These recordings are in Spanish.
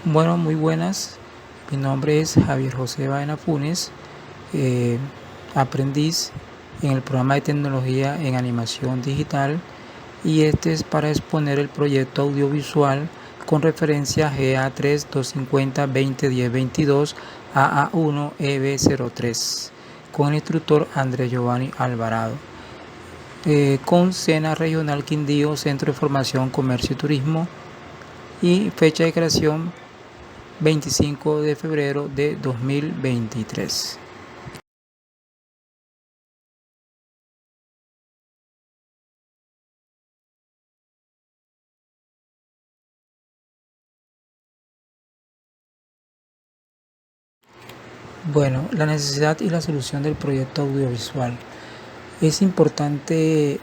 Bueno, muy buenas. Mi nombre es Javier José Baena Funes, eh, aprendiz en el programa de tecnología en animación digital, y este es para exponer el proyecto audiovisual con referencia GA3 250 2010 22 AA1 EB03 con el instructor Andrés Giovanni Alvarado, con Sena Regional Quindío, Centro de Formación, Comercio y Turismo, y fecha de creación 25 de febrero de 2023. Bueno, la necesidad y la solución del proyecto audiovisual. Es importante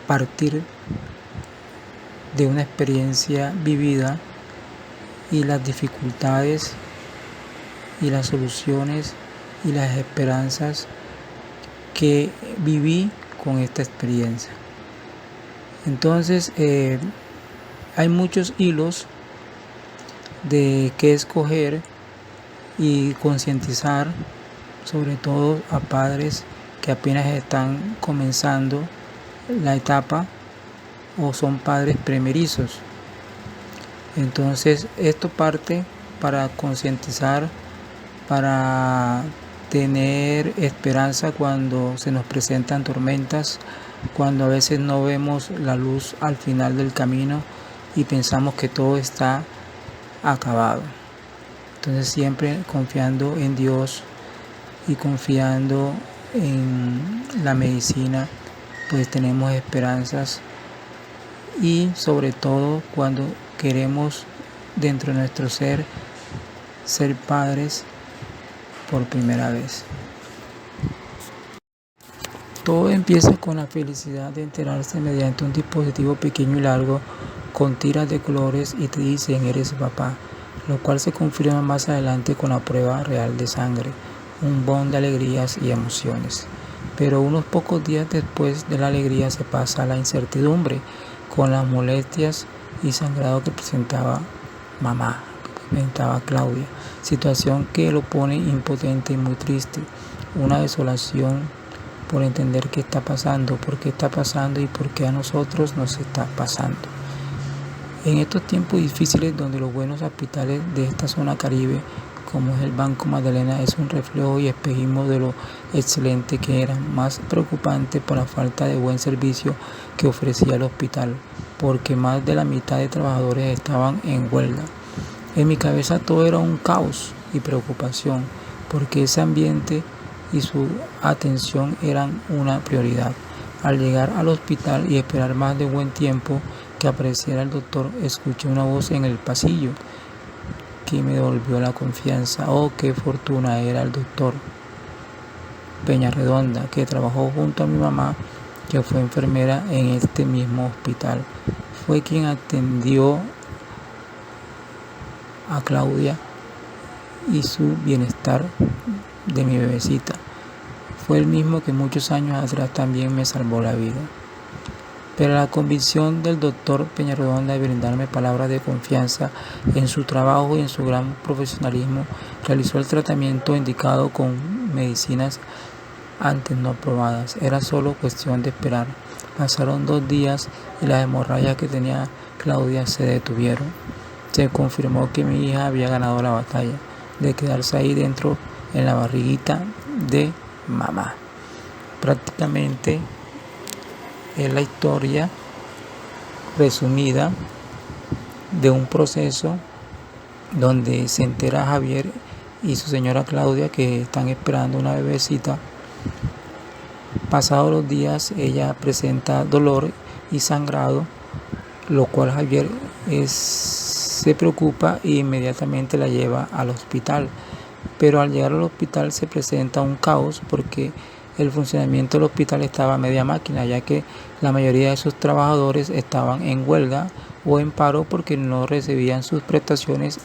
partir de una experiencia vivida y las dificultades y las soluciones y las esperanzas que viví con esta experiencia. Entonces, hay muchos hilos de qué escoger y concientizar, sobre todo a padres que apenas están comenzando la etapa o son padres primerizos. Entonces esto parte para concientizar, para tener esperanza cuando se nos presentan tormentas, cuando a veces no vemos la luz al final del camino y pensamos que todo está acabado. Entonces siempre confiando en Dios y confiando en la medicina, pues tenemos esperanzas, y sobre todo cuando queremos dentro de nuestro ser padres por primera vez. Todo empieza con la felicidad de enterarse mediante un dispositivo pequeño y largo con tiras de colores y te dicen eres papá, lo cual se confirma más adelante con la prueba real de sangre, un bond de alegrías y emociones. Pero unos pocos días después de la alegría se pasa a la incertidumbre, con las molestias y sangrado que presentaba mamá, que presentaba Claudia, situación que lo pone impotente y muy triste, una desolación por entender qué está pasando, por qué está pasando y por qué a nosotros nos está pasando. En estos tiempos difíciles donde los buenos hospitales de esta zona caribe, como es el Banco Magdalena, es un reflejo y espejismo de lo excelente que era, más preocupante por la falta de buen servicio que ofrecía el hospital, porque más de la mitad de trabajadores estaban en huelga. En mi cabeza todo era un caos y preocupación, porque ese ambiente y su atención eran una prioridad. Al llegar al hospital y esperar más de buen tiempo que apareciera el doctor, escuché una voz en el pasillo que me devolvió la confianza. Oh, qué fortuna, era el doctor Peñarredonda, que trabajó junto a mi mamá, que fue enfermera en este mismo hospital. Fue quien atendió a Claudia y su bienestar de mi bebecita. Fue el mismo que muchos años atrás también me salvó la vida. Pero la convicción del doctor Peñarredonda de brindarme palabras de confianza en su trabajo y en su gran profesionalismo, realizó el tratamiento indicado con medicinas antes no probadas. Era solo cuestión de esperar. Pasaron 2 días y las hemorragias que tenía Claudia se detuvieron. Se confirmó que mi hija había ganado la batalla de quedarse ahí dentro en la barriguita de mamá. Prácticamente es la historia resumida de un proceso donde se entera Javier y su señora Claudia que están esperando una bebecita. Pasados los días ella presenta dolor y sangrado, lo cual Javier se preocupa e inmediatamente la lleva al hospital. Pero al llegar al hospital se presenta un caos porque el funcionamiento del hospital estaba a media máquina, ya que la mayoría de sus trabajadores estaban en huelga o en paro porque no recibían sus prestaciones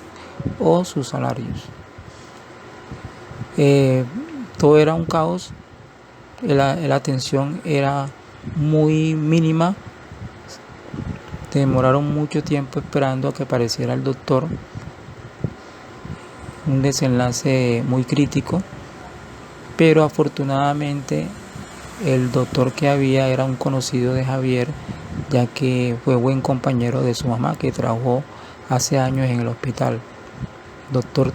o sus salarios. Todo era un caos, la atención era muy mínima, demoraron mucho tiempo esperando a que apareciera el doctor, un desenlace muy crítico, pero afortunadamente el doctor que había era un conocido de Javier, ya que fue buen compañero de su mamá que trabajó hace años en el hospital. El doctor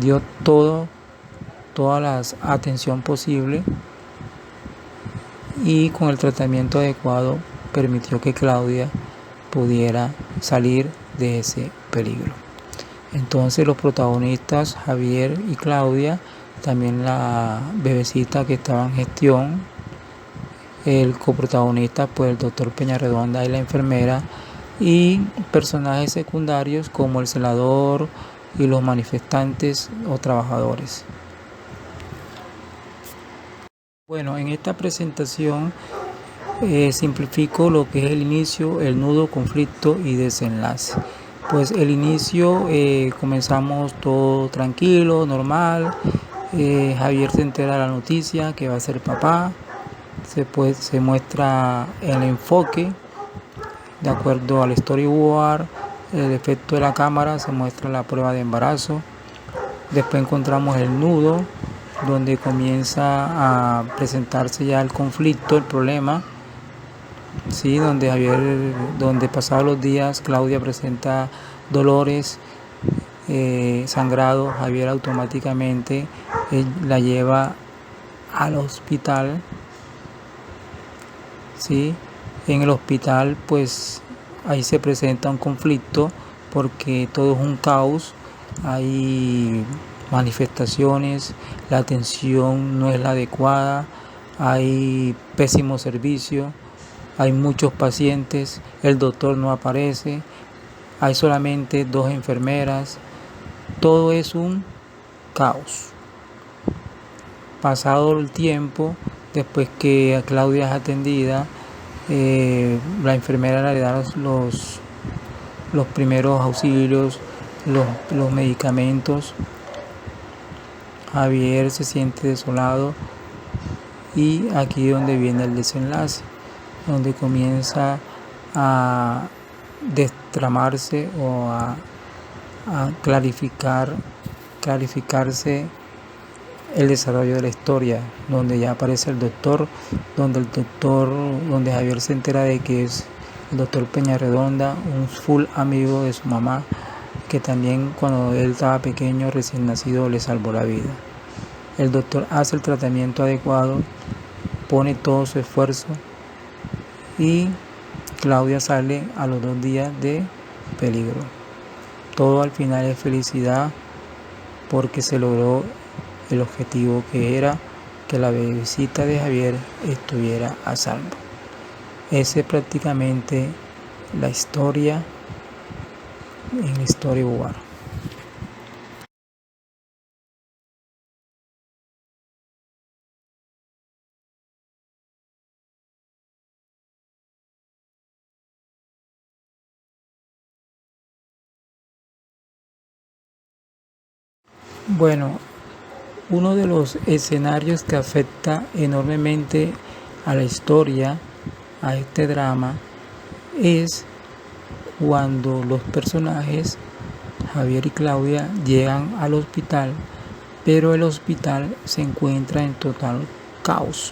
dio toda la atención posible y con el tratamiento adecuado permitió que Claudia pudiera salir de ese peligro. Entonces los protagonistas, Javier y Claudia, también la bebecita que estaba en gestión, el coprotagonista pues el doctor Peñarredonda y la enfermera, y personajes secundarios como el celador y los manifestantes o trabajadores. Bueno, en esta presentación simplifico lo que es el inicio, el nudo, conflicto y desenlace. Pues el inicio, comenzamos todo tranquilo, normal. Javier se entera de la noticia que va a ser papá. Se muestra el enfoque de acuerdo al storyboard, el efecto de la cámara, se muestra la prueba de embarazo. Después encontramos el nudo, donde comienza a presentarse ya el conflicto, el problema, ¿sí? Donde pasados los días Claudia presenta dolores, sangrado. Javier automáticamente la lleva al hospital, ¿sí? En el hospital pues ahí se presenta un conflicto porque todo es un caos, hay manifestaciones, la atención no es la adecuada, hay pésimo servicio, hay muchos pacientes, el doctor no aparece, hay solamente 2 enfermeras, todo es un caos. Pasado el tiempo, después que a Claudia es atendida, la enfermera le da los primeros auxilios, los medicamentos. Javier se siente desolado y aquí es donde viene el desenlace, donde comienza a destramarse o a clarificarse el desarrollo de la historia, donde ya aparece el doctor, donde Javier se entera de que es el doctor Peñarredonda, un full amigo de su mamá, que también cuando él estaba pequeño, recién nacido, le salvó la vida. El doctor hace el tratamiento adecuado, pone todo su esfuerzo y Claudia sale a los 2 días de peligro. Todo al final es felicidad porque se logró el objetivo, que era que la bebecita de Javier estuviera a salvo. Esa es prácticamente la historia en el storyboard. Bueno, uno de los escenarios que afecta enormemente a la historia, a este drama, es cuando los personajes Javier y Claudia llegan al hospital, pero el hospital se encuentra en total caos.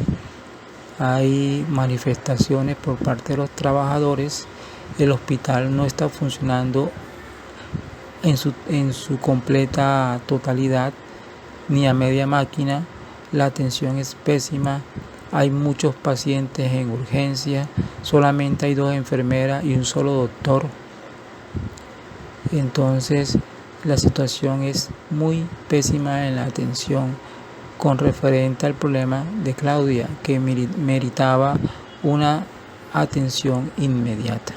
Hay manifestaciones por parte de los trabajadores, el hospital no está funcionando en su completa totalidad, ni a media máquina, la atención es pésima, hay muchos pacientes en urgencia, solamente hay 2 enfermeras y un solo doctor. Entonces la situación es muy pésima en la atención con referente al problema de Claudia, que meritaba una atención inmediata.